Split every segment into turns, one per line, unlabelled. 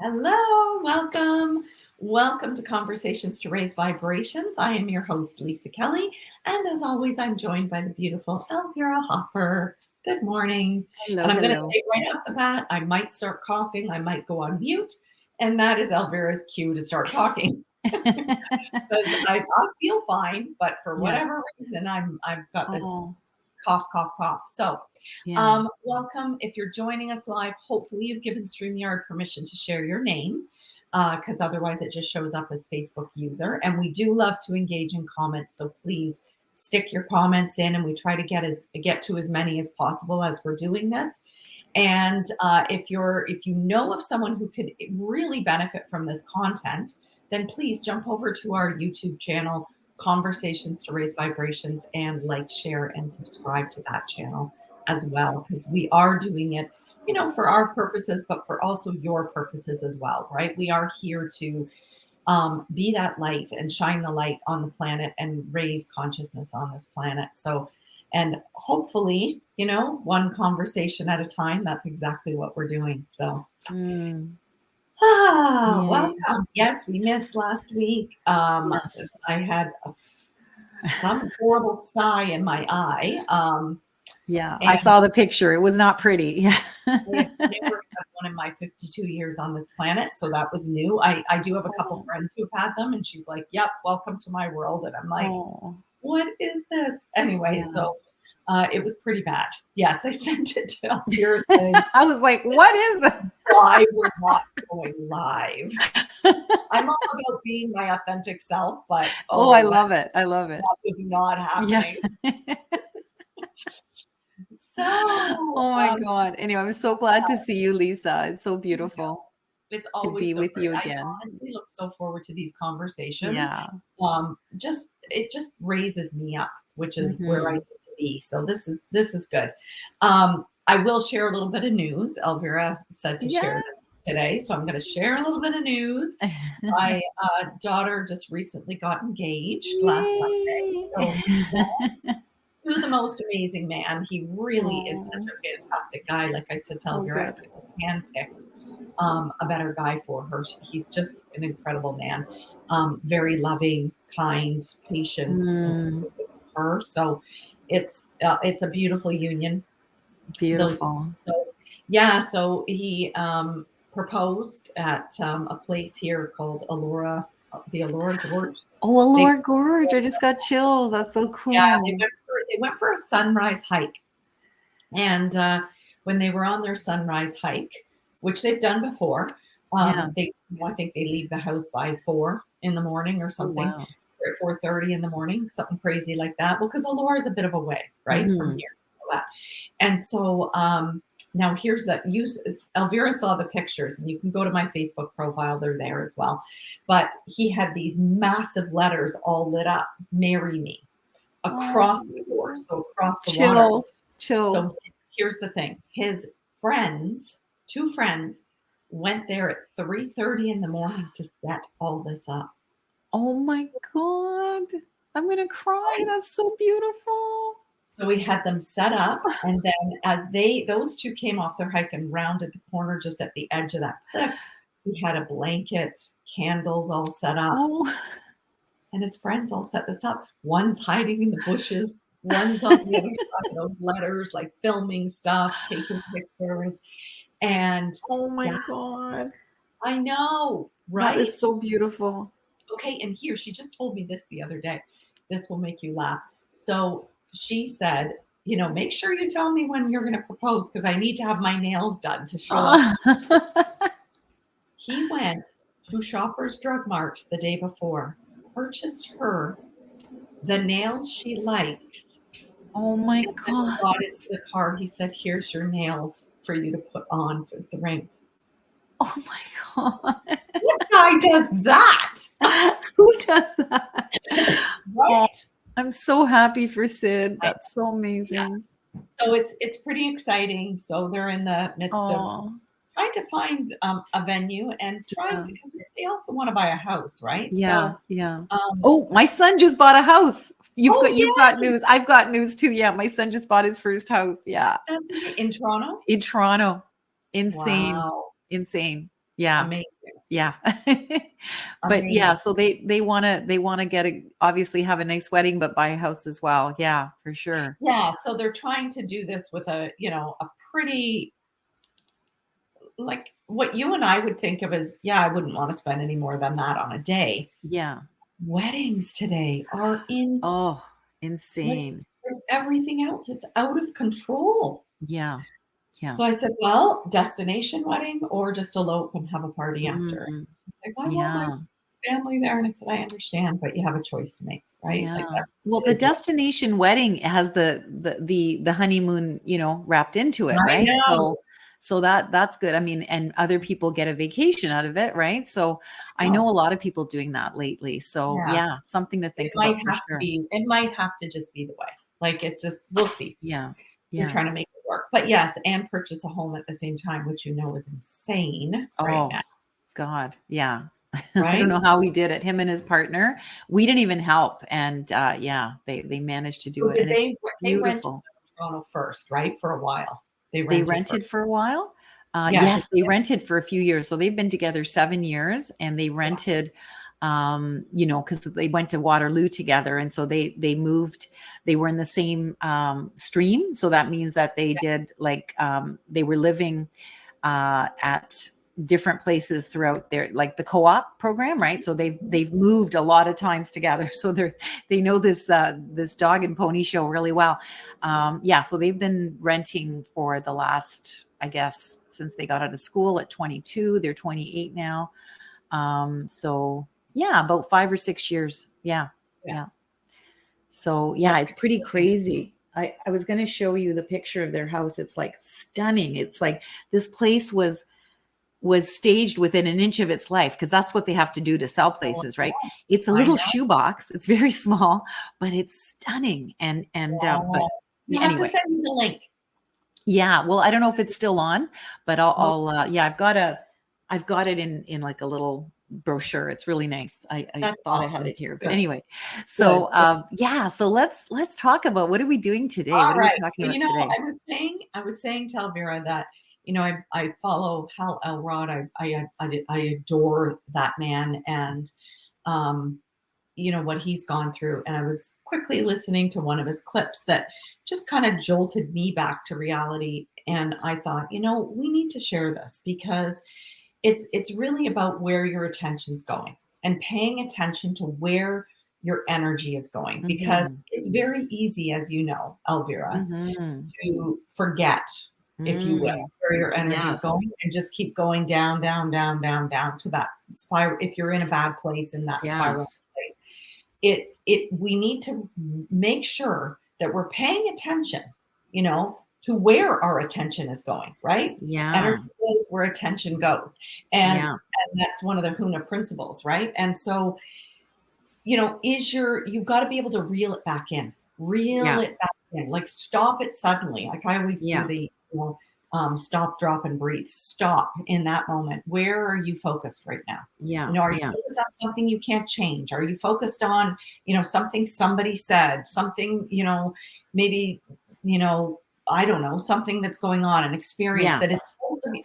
Hello, welcome. Welcome to Conversations to Raise Vibrations. I am your host, Lisa Kelly. And as always, I'm joined by the beautiful Elvira Hopper. Good morning.
Hello,
And I'm going to
hello.
say right off the bat, I might start coughing, I might go on mute. And that is Elvira's cue to start talking because I feel fine, but for
Yeah.
whatever reason, I've got this
Oh,
cough, cough, cough. So,
yeah.
welcome. If you're joining us live, hopefully you've given StreamYard permission to share your name, because otherwise it just shows up as Facebook user. And we do love to engage in comments, so please stick your comments in, and we try to get to as many as possible as we're doing this. And if you know of someone who could really benefit from this content, then please jump over to our YouTube channel, Conversations to Raise Vibrations, and like, share, and subscribe to that channel as well, because we are doing it, for our purposes, but for also your purposes as well, right? We are here to be that light and shine the light on the planet and raise consciousness on this planet. So, and hopefully, one conversation at a time, that's exactly what we're doing. So,
Mm, yay.
welcome. Yes, we missed last week.
Yes.
I had some horrible sty in my eye.
Yeah. I
And
saw the picture. It was not pretty. Yeah.
I have never had one in my 52 years on this planet. So that was new. I do have a couple
Oh,
friends who've had them, and she's like, yep, welcome to my world. And I'm like,
oh,
what is this? Anyway,
yeah.
so it was pretty bad. Yes, I sent it to Elvira saying,
I was like, what is that?
why we're not going live. I'm all about being my authentic self, but
Oh, I love it. I love it.
that was not
Yeah.
happening. So,
Oh my God. Anyway, I'm so glad to see you, Lisa. It's so
you know,
beautiful
it's
to
always
be
so
with
great.
you
I
again.
honestly look so forward to these conversations.
Yeah.
It just raises me up, which is where I
Hmm.
need to be. So this is good. I will share a little bit of news. Elvira said to share
Yes.
this today, so I'm going to share a little bit of news. My daughter just recently got engaged last Sunday,
Yay.
so to the most amazing man. He really is such
Oh,
a fantastic guy. Like I said to
so
Elvira, I
good.
could have handpicked a better guy for her. He's just an incredible man, very loving, kind, patient
Mm,
with her. So it's a beautiful union. Those
beautiful.
so yeah. So he proposed at a place here called the Allura Gorge.
Oh,
They
Allure Gorge. I just got chills. That's so
Yeah, they
cool.
went for a sunrise hike. And when they were on their sunrise hike, which they've done before,
Yeah.
I think they leave the house by 4 in the morning or
Oh,
something,
wow.
or 4:30 in the morning, something crazy like that. Well, because Allure is a bit of a way, right, from
Hmm.
here. And so now here's that. Elvira saw the pictures, and you can go to my Facebook profile; they're there as well. But he had these massive letters all lit up, "Marry me," across the door,
Oh,
so across the water.
chills.
So
Chills.
here's the thing. His friends, two friends, went there at 3:30 in the morning to set all this up.
Oh my God. I'm gonna cry.
Right?
That's so beautiful.
So we had them set up, and then as those two came off their hike and rounded the corner just at the edge of that cliff, he had a blanket, candles all set up,
Oh.
and his friends all set this up. One's hiding in the bushes, one's on the other side of those letters, like filming stuff, taking pictures. And
Oh my
yeah,
God.
I know,
That is
right?
so beautiful.
Okay, and here, she just told me this the other day. This will make you laugh. So she said, make sure you tell me when you're going to propose because I need to have my nails done to show up. He went to Shoppers Drug Mart the day before, purchased her the nails she likes,
Oh my
and then
God.
brought it to the car. He said, here's your nails for you to put on for the ring.
Oh my God.
What guy does that?
Who does that? Oh,
Right?
I'm so happy for Sid.
I,
That's so
yeah.
amazing.
So it's pretty exciting. So they're in the midst of
Oh,
trying to find a venue and trying
yeah.
to, because they also want to buy a house, right?
Yeah,
So,
yeah.
um,
Oh, my son just bought a house.
oh
You've
yeah,
got news. I've got news too. Yeah, my son just bought his first house. Yeah.
in Toronto.
In Toronto. Insane.
Wow.
Insane. Yeah.
Amazing.
Yeah. But yeah,
Amazing.
so they want to obviously have a nice wedding, but buy a house as well. Yeah, for sure.
Yeah, so they're trying to do this with a pretty, like what you and I would think of as, yeah, I wouldn't want to spend any more than that on a day.
Yeah.
Weddings today are in,
Oh,
like,
insane.
with everything else, it's out of control.
Yeah. Yeah.
So I said, "Well, destination wedding or just elope and have a party after?"
Mm,
He's like, "I want my
yeah.
family there." And I said, "I understand, but you have a choice to make, right? Like,
Yeah.
that
Well, the
is what."
destination wedding has the honeymoon, wrapped into it,
I
right?
know.
So that's good. I mean, and other people get a vacation out of it, right? So I know
Oh,
a lot of people doing that lately. So
yeah.
yeah, something to
It
think
might
about for
have to
sure.
be it might have to just be the way. Like, it's just we'll see.
Yeah.
We're
Yeah.
trying to make it work. But yes, and purchase a home at the same time, which is insane right
Oh,
now,
God. Yeah. I don't
right?
know how he did it. Him and his partner. We didn't even help. And yeah, they managed to do
So
it.
did
And it's
they rented
beautiful.
in Toronto first, right? For a while. They
They
rented first.
rented for a while?
Yeah,
Yes,
just
they rented for a few years. So they've been together 7 years and they
yeah,
rented, because they went to Waterloo together. And so they moved, they were in the same stream. So that means that they did like, they were living at different places throughout their like the co-op program, right? So they've moved a lot of times together, so they know this dog and pony show really well. Yeah, so they've been renting for the last, I guess, since they got out of school at 22. They're 28 now. So yeah, about 5 or 6 years. Yeah,
yeah.
yeah. So yeah,
That's
it's pretty
exciting.
crazy. I was going to show you the picture of their house. It's like stunning. It's like this place was staged within an inch of its life because that's what they have to do to sell
Oh,
places,
yeah,
right? It's a
I
little
know.
shoebox. It's very small, but it's stunning. But
Oh, you have to
anyway,
send me the link.
yeah. Well, I don't know if it's still on, but yeah, I've got it in like a little brochure. It's really nice. I
That's
thought I had
awesome.
it here, but
Good,
anyway.
good,
So
good.
yeah. So let's talk about what are we doing today? What
All
are we
right.
talking
So,
about today?
I was saying to Elvira that, I follow Hal Elrod. I adore that man, and um, what he's gone through. And I was quickly listening to one of his clips that just kind of jolted me back to reality. And I thought, we need to share this because it's really about where your attention's going and paying attention to where your energy is going, because
Mm-hmm.
it's very easy, as you know, Elvira,
Mm-hmm.
to forget, if you will,
Mm.
where your energy is
Yes.
going and just keep going down, down, down, down, down to that spiral. If you're in a bad place, in that spiral
Yes.
place, we need to make sure that we're paying attention, to where our attention is going, right?
Yeah.
Energy flows where attention goes. And
Yeah.
that's one of the Huna principles, right? And so, you've got to be able to reel it back in, reel
Yeah.
it back in, like stop it suddenly. Like I always do
Yeah.
the, stop, drop, and breathe. Stop in that moment. Where are you focused right now?
Yeah.
Are you
Yeah.
focused on something you can't change? Are you focused on, something somebody said, something, maybe, I don't know, something that's going on, an experience
Yeah.
that is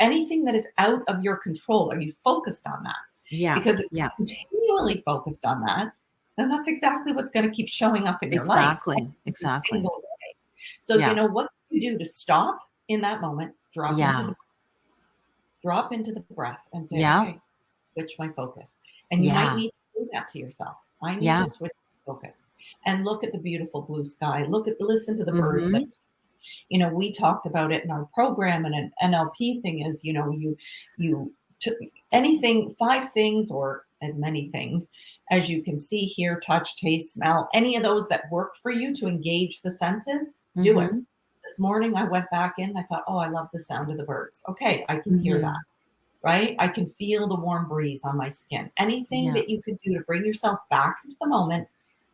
anything that is out of your control? Are you focused on that?
Yeah.
Because if
Yeah.
you're continually focused on that, then that's exactly what's going to keep showing up in your life
Exactly.
every
Exactly.
single day. So,
Yeah.
what can you do to stop in that moment,
Yeah.
drop into the breath and say,
Yeah.
okay, switch my focus. And you might
Yeah.
need to do that to yourself. I need
Yeah.
to switch my focus and look at the beautiful blue sky. Listen to the birds that
Mm-hmm.
are, we talked about it in our program, and an NLP thing is, you anything, 5 things or as many things as you can see, hear, touch, taste, smell, any of those that work for you to engage the senses, do it.
Mm-hmm.
This morning I went back in, I thought, oh, I love the sound of the birds. Okay, I can hear that,
Mm-hmm.
right? I can feel the warm breeze on my skin. Anything
Yeah.
that you can do to bring yourself back into the moment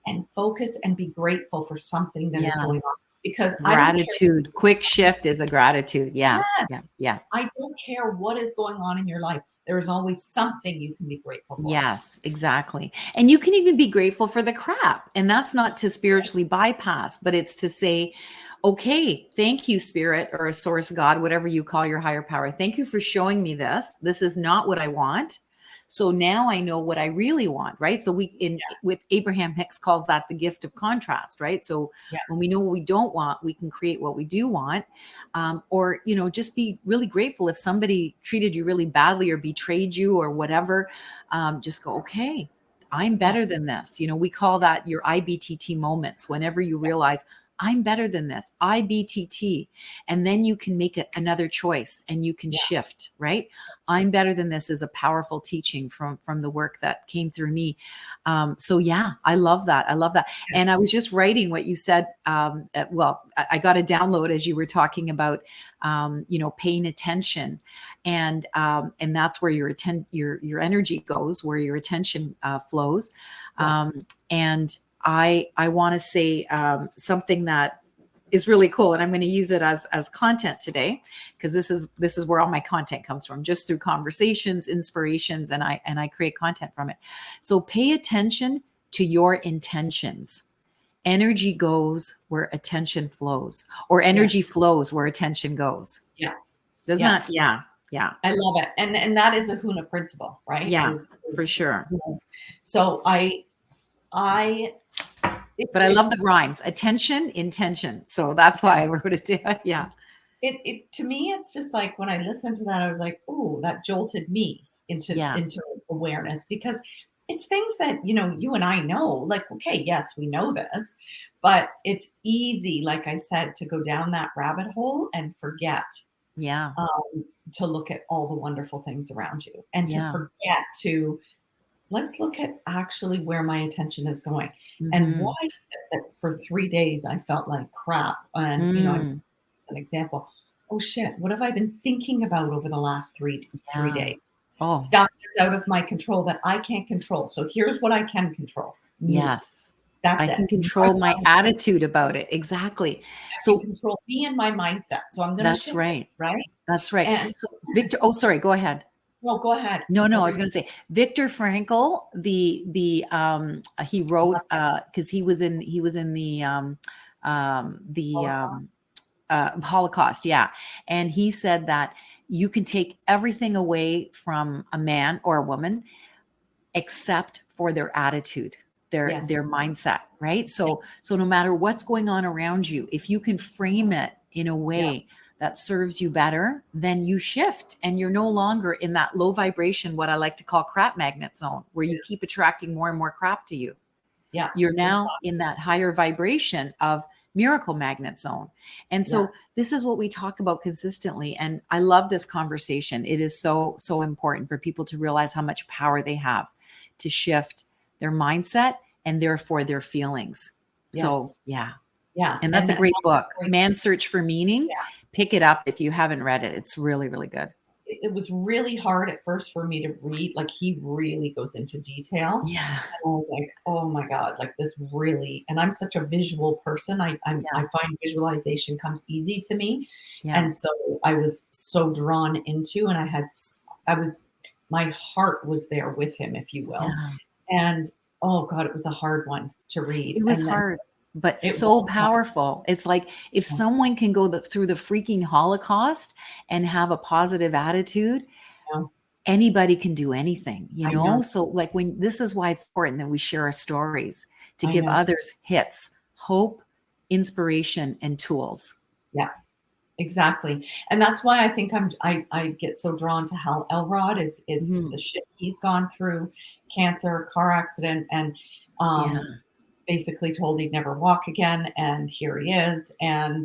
and focus and be grateful for something that is
Yeah.
going on. Because I don't care.
Gratitude. Quick shift is a gratitude. Yeah.
Yes,
Yeah. Yeah.
I don't care what is going on in your life. There is always something you can be grateful for.
Yes, exactly. And you can even be grateful for the crap. And that's not to spiritually bypass, but it's to say, Okay, thank you, spirit or a source God, whatever you call your higher power. Thank you for showing me this. This is not what I want. So now I know what I really want, right? So we in with Abraham Hicks calls that the gift of contrast, right? So
Yeah.
when we know what we don't want, we can create what we do want. Or, just be really grateful if somebody treated you really badly or betrayed you or whatever. Just go, okay, I'm
Yeah.
better than this. We call that your IBTT moments. Whenever you realize I'm better than this, IBTT. And then you can make another choice and you can
Yeah.
shift, right? I'm better than this is a powerful teaching from the work that came through me. So yeah, I love that. I love that. And I was just writing what you said. I got a download as you were talking about, paying attention, and that's where your energy goes, where your attention flows. And I want to say something that is really cool, and I'm going to use it as content today, because this is where all my content comes from, just through conversations, inspirations, and I create content from it. So pay attention to your intentions. Energy goes where attention flows, or energy flows where attention goes.
Yeah.
Doesn't that? Yeah. Yeah.
I love it. And that is a Huna principle, right?
Yeah, for sure.
So
But I love the rhymes, attention, intention. So that's why I wrote it down. Yeah.
It to me, it's just like when I listened to that, I was like, "Oh, that jolted me into awareness," because it's things that you and I know. Like, okay, yes, we know this, but it's easy, like I said, to go down that rabbit hole and forget.
Yeah.
To look at all the wonderful things around you, and to forget to let's look at actually where my attention is going, and why is it that for 3 days I felt like crap. And as an example, oh shit, what have I been thinking about over the last three days?
Oh,
Stuff that's out of my control that I can't control. So here's what I can control. Me.
yes.
That's
I
it.
can control my attitude about it. Exactly.
So control me and my mindset. So I'm going to
that's
shift
right.
it, right?
That's right.
And
So Victor, oh, sorry, go ahead.
no, go ahead.
No, I was going to say Viktor Frankl, he wrote, cause he was in the Holocaust. Yeah. And he said that you can take everything away from a man or a woman except for their attitude, their mindset, right? So no matter what's going on around you, if you can frame it in a way that serves you better, then you shift and you're no longer in that low vibration, what I like to call crap magnet zone, where you keep attracting more and more crap to you.
Yeah.
You're now in that higher vibration of miracle magnet zone. And so this is what we talk about consistently. And I love this conversation. It is so, so important for people to realize how much power they have to shift their mindset and therefore their feelings.
Yes.
So yeah.
And
that's a great book, Man's Search for Meaning. Pick it up if you haven't read it. It's really, really good.
It was really hard at first for me to read. Like, he really goes into detail.
Yeah.
And I was like, oh my God, like this really, and I'm such a visual person. I find visualization comes easy to me. Yeah. And so I was so drawn into, and my heart was there with him, if you will. Yeah. And oh God, it was a hard one to read.
It was hard, but so powerful. It's like if someone can go through the freaking Holocaust and have a positive attitude, anybody can do anything, know? So like this is why it's important that we share our stories to give others hits, hope, inspiration, and tools.
Yeah, exactly. And that's why I think I get so drawn to Hal Elrod is the shit he's gone through, cancer, car accident, and basically told he'd never walk again, and here he is, and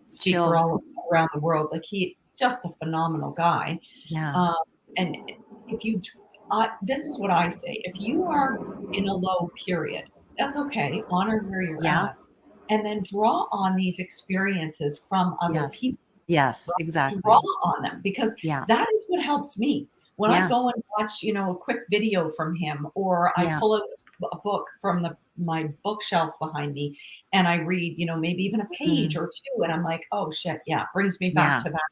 speaker all around the world. Like, he just a phenomenal guy.
Yeah.
And if you this is what I say: if you are in a low period, that's okay. Honor where you're at, and then draw on these experiences from other people.
Yes, exactly.
Draw on them, because that is what helps me. When I go and watch, a quick video from him, or I pull out a book from my bookshelf behind me and I read, maybe even a page or two, and I'm like, oh shit, brings me back to that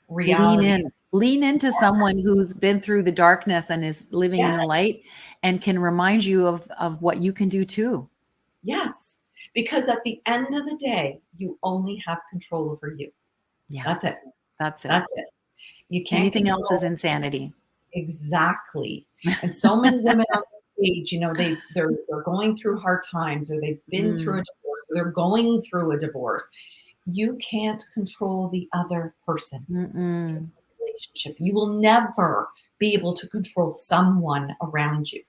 reality.
Lean into someone who's been through the darkness and is living in the light, and can remind you of what you can do too.
Yes, Because at the end of the day, you only have control over you.
Yeah.
That's it.
That's it.
That's it. You can't
Anything else is
control.
insanity.
Exactly. And so many women on the stage, you know, they're going through hard times, or they've been through a
Mm,
divorce, or they're going through a divorce. You can't control the other person in
mm-mm,
the relationship. You will never be able to control someone around you.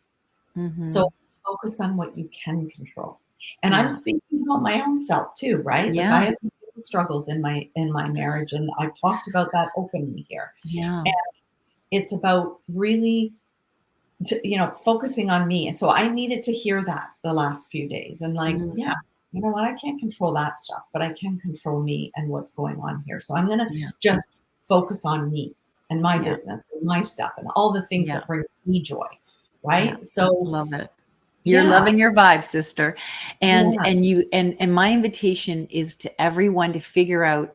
So
mm-hmm.
focus on what you can control. And I'm
Yeah.
speaking about my own self too, right? Like, I
Yeah.
have struggles in my marriage, and I've talked about that openly here.
Yeah.
And it's about really, you know, focusing on me. And so I needed to hear that the last few days, and like,
Mm,
yeah, you know what? I can't control that stuff, but I can control me and what's going on here. So I'm going to
yeah.
just focus on me and my
Yeah.
business and my stuff and all the things
Yeah.
that bring me joy.
Yeah.
Right. So
Love it. You're
yeah,
loving your vibe, sister.
yeah,
And my invitation is to everyone to figure out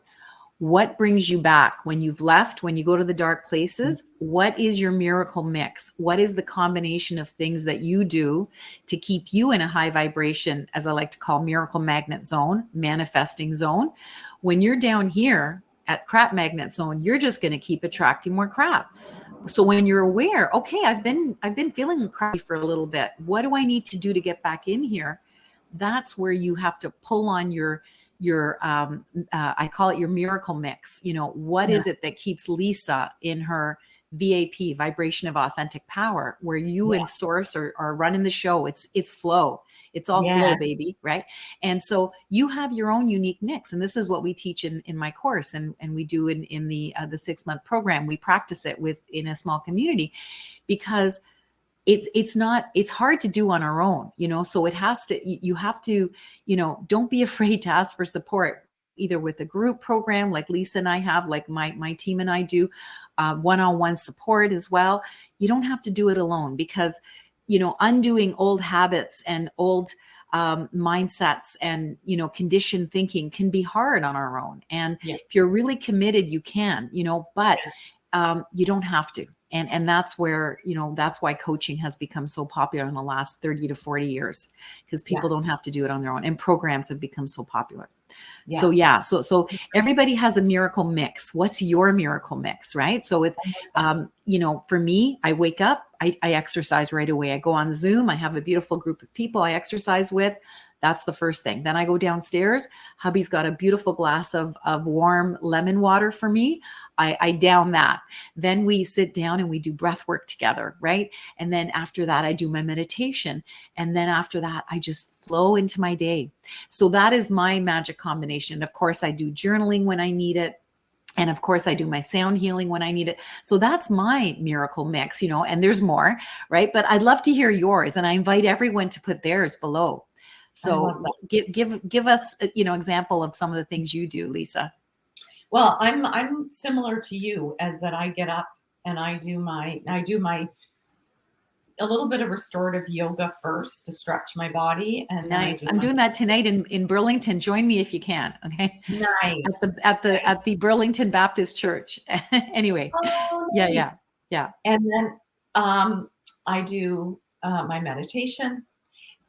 what brings you back when you've left, when you go to the dark places. What is your miracle mix? What is the combination of things that you do to keep you in a high vibration, as I like to call miracle magnet zone, manifesting zone? When you're down here at crap magnet zone, you're just going to keep attracting more crap. So when you're aware, okay, I've been feeling crappy for a little bit. What do I need to do to get back in here? That's where you have to pull on your I call it your miracle mix. You know, what
yeah,
is it that keeps Lisa in her VAP, vibration of authentic power, where you and
yes,
source are running the show? It's flow. It's all flow,
yes.
baby, right? And so you have your own unique mix, and this is what we teach in my course, and we do in the 6-month program. We practice it in a small community, because it's hard to do on our own, you know. So it has to, you have to, you know, don't be afraid to ask for support, either with a group program like Lisa and I have, like my team and I do, one-on-one support as well. You don't have to do it alone, because, you know, undoing old habits and old mindsets and, you know, conditioned thinking can be hard on our own. And if
Yes.
you're really committed, you can, you know, but
Yes.
you don't have to. And that's where, you know, that's why coaching has become so popular in the last 30 to 40 years, because
Yeah.
people don't have to do it on their own, and programs have become so popular. So
Yeah.
yeah, so everybody has a miracle mix. What's your miracle mix, right? So it's
I love that.
you know, for me, I wake up, I exercise right away. I go on Zoom, I have a beautiful group of people I exercise with. That's the first thing. Then I go downstairs. Hubby's got a beautiful glass of warm lemon water for me. I down that. Then we sit down and we do breath work together, right? And then after that, I do my meditation. And then after that, I just flow into my day. So that is my magic combination. Of course, I do journaling when I need it. And of course, I do my sound healing when I need it. So that's my miracle mix, you know, and there's more, right? But I'd love to hear yours. And I invite everyone to put theirs below.
I love
So
that.
give us, you know, example of some of the things you do, Lisa.
Well, I'm similar to you, as that I get up and I do my a little bit of restorative yoga first to stretch my body, and then I
Nice.
do
I'm
my
doing that tonight in Burlington. Join me if you can. Okay. At the
nice.
at the
Nice.
at the Burlington Baptist Church. Anyway.
Oh,
Yeah, yeah,
nice.
yeah.
And then I do my meditation.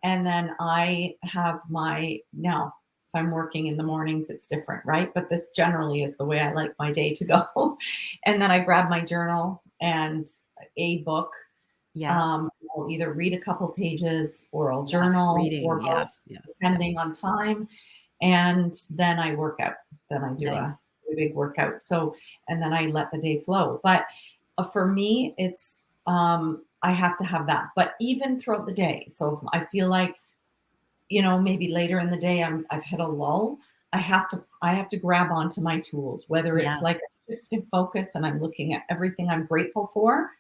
And then I have my, now, if I'm working in the mornings, it's different, right? But this generally is the way I like my day to go. And then I grab my journal and a book.
Yeah.
I'll either read a couple pages, or I'll
Yes.
journal,
Reading.
or both,
Yes. Yes. Yes.
depending on time. And then I work out. Then I do
Nice.
a big workout. So, and then I let the day flow. But for me, it's, I have to have that. But even throughout the day, so if I feel like, you know, maybe later in the day I've hit a lull, I have to grab onto my tools, whether it's
Yeah.
like a shift in focus and I'm looking at everything I'm grateful for.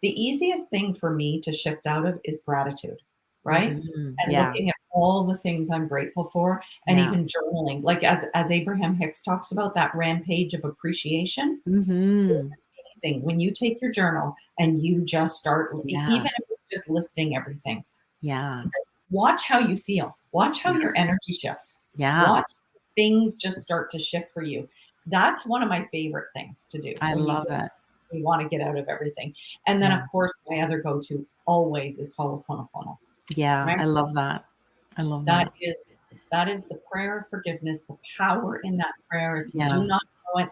The easiest thing for me to shift out of is gratitude, right? And
Yeah.
looking at all the things I'm grateful for, and
Yeah.
even journaling, like as Abraham Hicks talks about, that rampage of appreciation. It's
Hmm.
amazing when you take your journal and you just start,
Yeah.
even if it's just listing everything.
Yeah.
Watch how you feel. Watch how
Yeah.
your energy shifts.
Yeah.
Watch things just start to shift for you. That's one of my favorite things to do
I
when
love it.
you want to get out of everything. And then,
Yeah.
of course, my other go-to always is Ho'oponopono,
Yeah.
right?
I love that. I love
That
that.
is that is the prayer of forgiveness, the power in that prayer. If you do
Yeah.
not know it,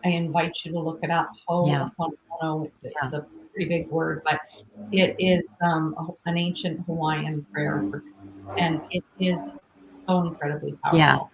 I invite you to look it up.
Yeah.
Ho'oponopono. It's
Yeah.
a pretty big word, but it is an ancient Hawaiian prayer of forgiveness, and it is so incredibly
Yeah.
powerful.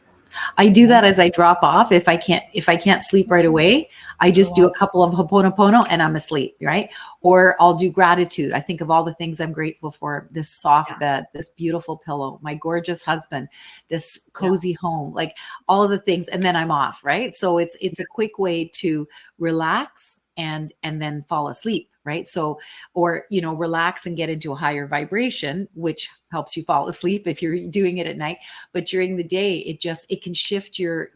I do
Yeah.
that as I drop off. If I can't sleep right away, I
So do
just do
I.
a couple of Ho'oponopono and I'm asleep, right? Or I'll do gratitude. I think of all the things I'm grateful for: this soft
Yeah.
bed, this beautiful pillow, my gorgeous husband, this
Yeah.
cozy home, like all of the things, and then I'm off, right? So it's a quick way to relax and then fall asleep, right? So, or relax and get into a higher vibration, which helps you fall asleep if you're doing it at night. But during the day, it can shift your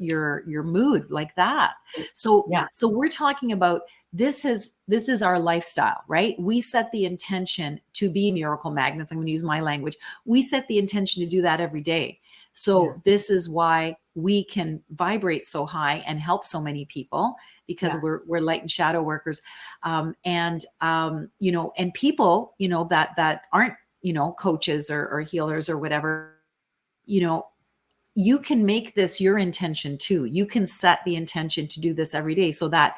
mood like that. so
Yeah.
so we're talking about, this is our lifestyle, right? We set the intention to be miracle magnets. I'm going to use my language. We set the intention to do that every day.
Yeah.
So this is why we can vibrate so high and help so many people, because
Yeah.
we're light and shadow workers. And people, that aren't, coaches or healers or whatever, you know, you can make this your intention too. You can set the intention to do this every day, so that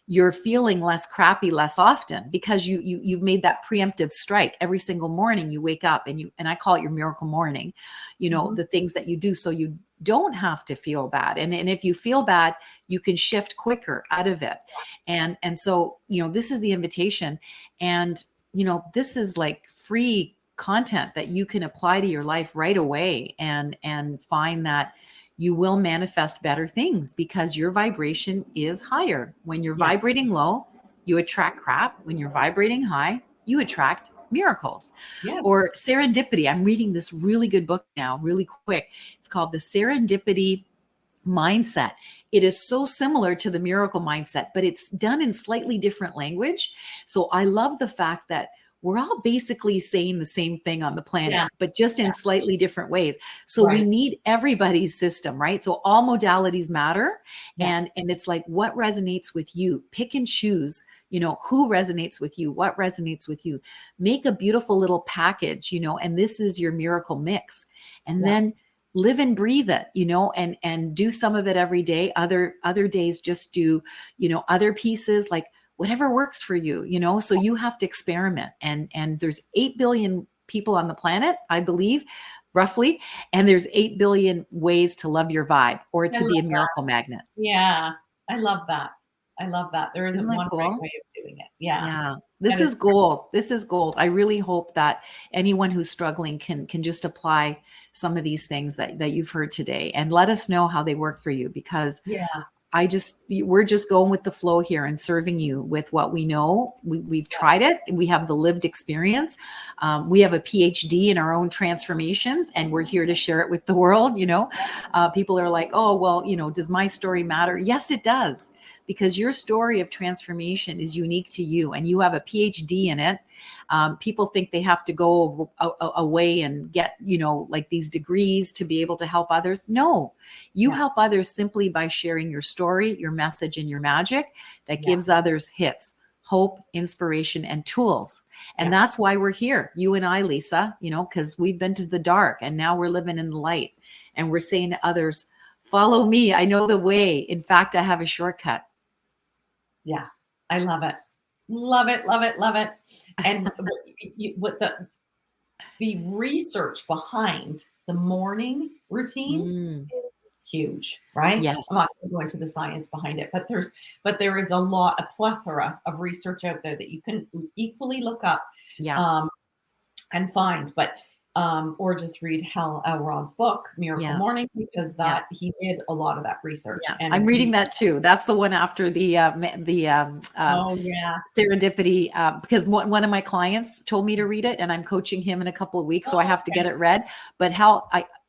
you're feeling less crappy less often, because you've made that preemptive strike. Every single morning you wake up, and I call it your miracle morning,
Hmm.
the things that you do, so you don't have to feel bad. And if you feel bad, you can shift quicker out of it. And so, this is the invitation. And this is like free content that you can apply to your life right away, and find that you will manifest better things, because your vibration is higher. When you're
Yes.
vibrating low, you attract crap. When you're vibrating high, you attract miracles.
Yes.
Or serendipity. I'm reading this really good book now, really quick. It's called The Serendipity Mindset. It is so similar to the miracle mindset, but it's done in slightly different language. So I love the fact that we're all basically saying the same thing on the planet,
Yeah.
but just in
Yeah.
slightly different ways. So we
Right.
need everybody's system, right? So all modalities matter.
Yeah.
And it's like, what resonates with you? Pick and choose, who resonates with you, what resonates with you. Make a beautiful little package, and this is your miracle mix. And
Yeah.
then live and breathe it, and do some of it every day. Other days, just do, other pieces, like whatever works for you, so you have to experiment. And there's 8 billion people on the planet, I believe, roughly. And there's 8 billion ways to love your vibe, or
I
to be a
love that.
miracle magnet.
Yeah. I love that. I love that. There
Isn't
isn't
that
one right
cool?
way of doing it. Yeah.
Yeah,
That
this
is
is gold. This is gold. I really hope that anyone who's struggling can just apply some of these things that you've heard today, and let us know how they work for you, because
yeah.
we're just going with the flow here and serving you with what we know. We've
Yeah.
tried it. We have the lived experience. We have a PhD in our own transformations, and we're here to share it with the world. People are like, oh, well, does my story matter? Yes, it does, because your story of transformation is unique to you, and you have a PhD in it. People think they have to go away and get, like these degrees to be able to help others. No, you
Yeah.
help others simply by sharing your story, your message, and your magic that
Yeah.
gives others hits, hope, inspiration, and tools. And
Yeah.
that's why we're here, you and I, Lisa, because we've been to the dark and now we're living in the light. And we're saying to others, follow me. I know the way. In fact, I have a shortcut.
Yeah. I love it. Love it. Love it. Love it. And what the research behind the morning routine
Mm,
is huge, right?
yes.
I'm not going to go into the science behind it, but there is a plethora of research out there that you can equally look up
Yeah.
um, and find, or just read Hal Elrod's book, Miracle
Yeah.
Morning, because
Yeah.
that he did a lot of that research,
Yeah. I'm
and
reading
he,
that too. That's the one after the
oh yeah,
serendipity, because one of my clients told me to read it, and I'm coaching him in a couple of weeks, so I
oh,
have to get it read. But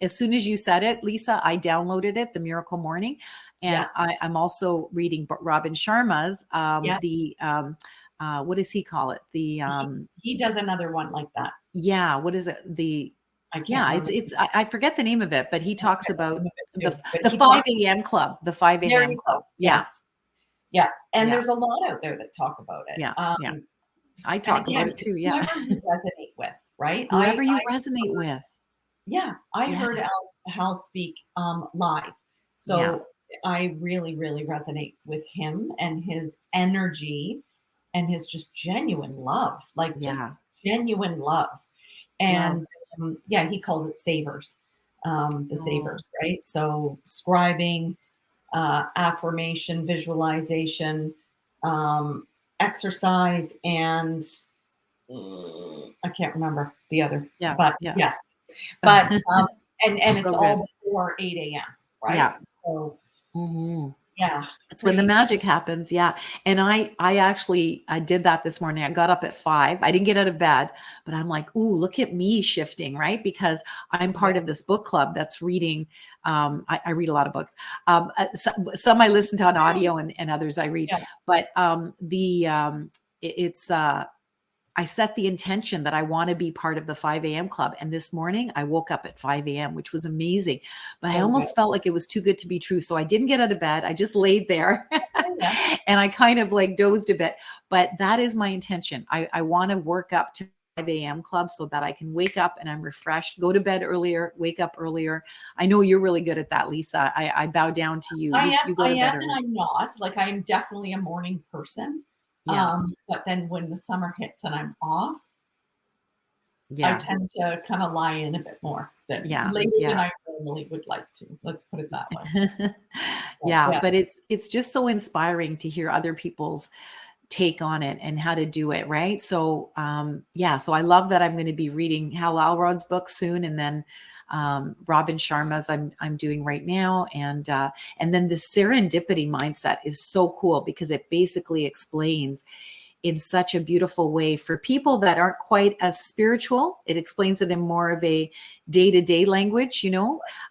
as soon as you said it, Lisa, I downloaded it, The Miracle Morning. And
yeah,
I'm also reading Robin Sharma's,
yeah.
what does he call it?
He does another one like that.
Yeah, what is it?
I can't
Yeah,
remember.
I forget the name of it, but he
I
talks
forget the
about
name of it
the
too, but
the
he
5
talks.
a.m. club, the 5
There
a.m.
you
club.
go.
Yeah.
Yes. Yeah. And
Yeah.
there's a lot out there that talk about it.
Yeah. Yeah. I
And
talk about
again,
it
it's
too. Yeah.
whoever you resonate with, right?
Whoever you resonate with.
Yeah, I
Yeah.
heard Hal speak live.
Yeah.
So I really, really resonate with him and his energy and his just genuine love, like just
Yeah.
genuine love.
Love.
And yeah, he calls it savers, the
Oh,
savers, right? So scribing, affirmation, visualization, um, exercise, and I can't remember the other,
yeah.
but
Yeah.
yes, but and it's
So
all
good.
before 8 a.m. Right?
Yeah.
So
Mhm.
yeah,
It's when the
pretty.
magic happens, yeah, and I did that this morning. I got up at 5. I didn't get out of bed, but I'm like, "Ooh, look at me shifting," right? Because I'm
Yeah,
part of this book club that's reading, I read a lot of books. Some I listen to on audio and others I read,
yeah.
but, it's, I set the intention that I want to be part of the 5 a.m. club. And this morning I woke up at 5 a.m., which was amazing. But I
So good.
almost felt like it was too good to be true. So I didn't get out of bed. I just laid there
Yeah, yeah.
and I kind of like dozed a bit. But that is my intention. I want to work up to 5 a.m. club so that I can wake up and I'm refreshed, go to bed earlier, wake up earlier. I know you're really good at that, Lisa. I bow down to you. You go
I
to bed
am and
early.
I'm not. Like, I'm definitely a morning person.
Yeah.
But then when the summer hits and I'm off, I
Yeah.
tend to kind of lie in a bit more than
Yeah.
later than
Yeah.
I normally would like to. Let's put it that way. But
Yeah,
yeah,
but it's just so inspiring to hear other people's take on it and how to do it, right? So, yeah, so I love that I'm going to be reading Hal Elrod's book soon, and then Robin Sharma's I'm doing right now, and then the serendipity mindset is so cool because it basically explains in such a beautiful way for people that aren't quite as spiritual. It explains it in more of a day-to-day language,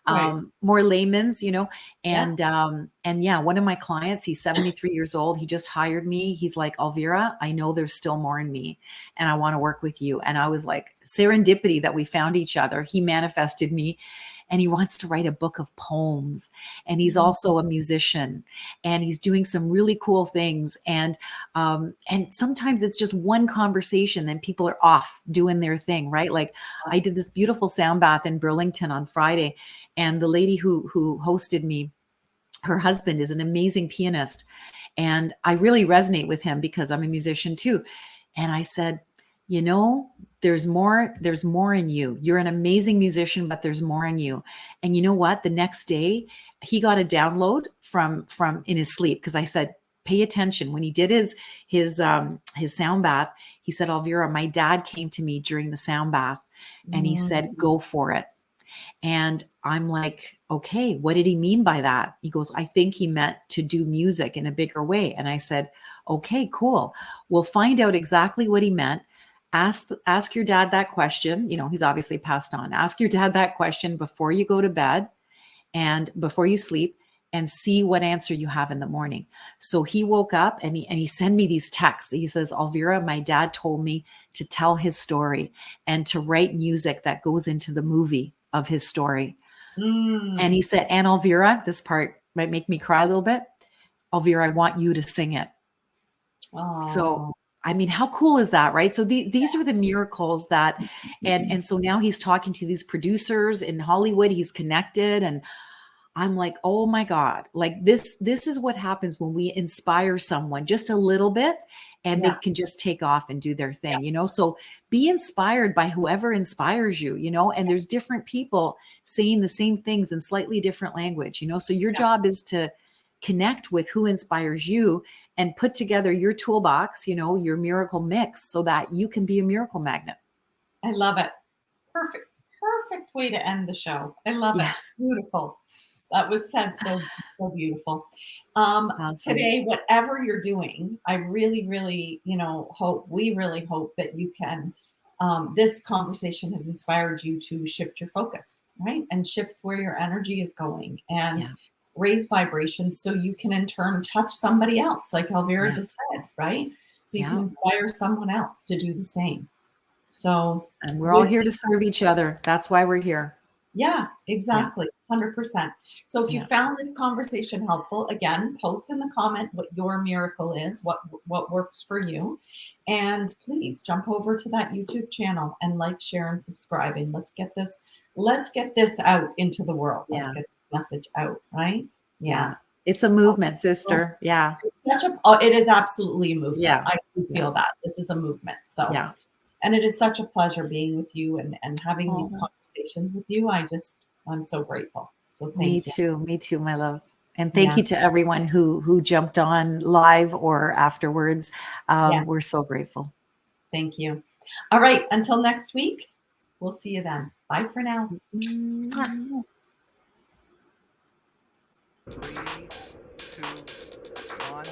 right.
more layman's,
Yeah.
and yeah, one of my clients, he's 73 years old. He just hired me. He's like, Elvira, I know there's still more in me and I want to work with you. And I was like, serendipity that we found each other. He manifested me and he wants to write a book of poems. And he's
Mhm.
also a musician and he's doing some really cool things. And sometimes it's just one conversation and people are off doing their thing, right? Like I did this beautiful sound bath in Burlington on Friday, and the lady who hosted me, her husband is an amazing pianist, and I really resonate with him because I'm a musician too. And I said, you know, there's more in you. You're an amazing musician, but there's more in you. And you know what? The next day, he got a download from in his sleep because I said, pay attention. When he did his sound bath, he said, Elvira, my dad came to me during the sound bath and he said,
Mm.
go for it. And I'm like, okay, what did he mean by that? He goes, I think he meant to do music in a bigger way. And I said, okay, cool. We'll find out exactly what he meant. Ask your dad that question. He's obviously passed on. Ask your dad that question before you go to bed and before you sleep and see what answer you have in the morning. So he woke up and he sent me these texts. He says, Elvira, my dad told me to tell his story and to write music that goes into the movie of his story. And
Mm.
he said, and Elvira, this part might make me cry a little bit. Elvira, I want you to sing it. So,
Oh,
I mean, how cool is that, right? So these are the miracles that, and so now he's talking to these producers in Hollywood. He's connected, and I'm like, oh my God, like this is what happens when we inspire someone just a little bit and they
yeah,
can just take off and do their
yeah,
thing. So be inspired by whoever inspires you, and there's different people saying the same things in slightly different language, so your
yeah.
job is to connect with who inspires you and put together your toolbox, your miracle mix so that you can be a miracle magnet.
I love it. Perfect, perfect way to end the show. I love it.
Yeah.
Beautiful. That was said so beautiful.
Awesome.
Today, whatever you're doing, I really, really, we really hope that you can. This conversation has inspired you to shift your focus, right? And shift where your energy is going and
Yeah.
raise vibrations so you can in turn touch somebody else, like Elvira
Yeah.
just said, right? So you can
Yeah.
inspire someone else to do the same. So,
And we're all
with
here to serve each other. That's why we're here.
yeah,
Yeah.
exactly. 100%. So if you
Yeah.
found this conversation helpful, again, post in the comment what your miracle is, what works for you. And please jump over to that YouTube channel and like, share, and subscribe. And let's get this let's get this out into the world. Let's
Yeah.
get this message out, right?
Yeah.
Yeah.
It's a
So,
movement, sister. Yeah.
it is absolutely a movement.
Yeah.
I do
Yeah.
feel that this is a movement. So,
Yeah.
and it is such a pleasure being with you and having these
Oh,
conversations with you. I'm so grateful. So
me
thank you.
too. Me too, my love. And thank
Yeah.
you to everyone who jumped on live or afterwards.
Yes.
We're so grateful.
Thank you. All right. Until next week, we'll see you then. Bye for now.
Mwah.
3, 2, 1.